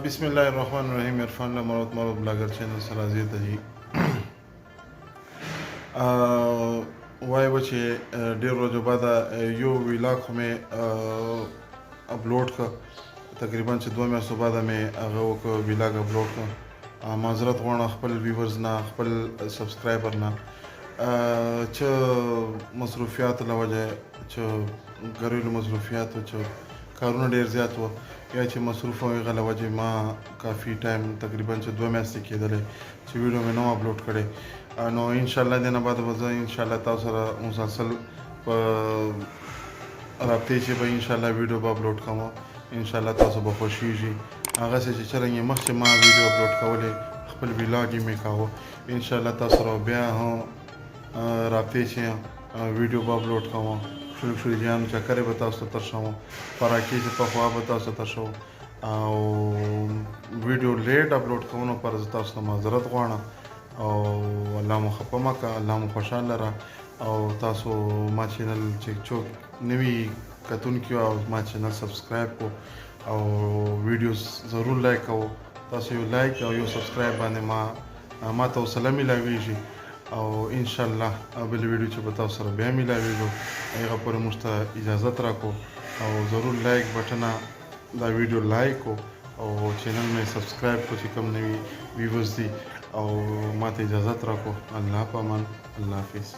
बिस्मिल्लाहिर्रहमानिर्रहीम इरफान मरत मरत ब्लॉगर चैनल सर हाजिर ته جی وای و چې ډېر ورځې بعد یو ویلاګ خو مې اپلوډ کړ تقریبا چې 2 میاشتو بعد مې هغه وکړ ویلاګ اپلوډ کړ معذرت غواړم خپل ویورز نه خپل سبسکرایبر نه چې مصروفیات له وجه چې ګریلو مصروفیاتو چې کارونه ډېر زیات وو یا چې مصروف وم هغه له وجې ما کافي ټایم تقریبا چې 2 میاشتې کېدلی چې ویډیو مې نه و اپلوډ کړی نو انشاءالله دې نه بعد به زه انشاءالله تاسو سره مسلسل په رابطې چې به انشاءالله ویډیو به اپلوډ کوم انشاءالله تاسو به خوښیږي هغسې چې څرنګه مخکې ما ویډیو اپلوډ کولې خپل ویلاګ یې مې کاوه انشاءالله تاسو سره بیا هم رابطې چې ویډیو به اپلوډ کوم شروع جان چکرې به تاسو ته ترشم خوراکي چې پخوا به تاسو ته ترشم او ویډیو لیټ اپلوډ کوم نو پر زه تاسو ته معذرت غواړم او الله مو خفه مه کړه الله مو خوشحاله لره او تاسو ما چینل چې څوک نوي کتونکي او ما چینل سبسکرایب کو او ویډیوز ضرور لایک کوو تاسو یو لایک او یو سبسکرایب باندې ما ته حوصله میلاویږي او ان شاء الله بل ویډیو چې به تاسو سره بیا میلاویږو هغه پورې موږ ته اجازت راکړو او ضرور لایک بټن دا ویډیو لایک او چینل مې سبسکرایب کو چې کوم نوي ویورز دي او ما ته اجازت راکړو الله په امان الله حافظ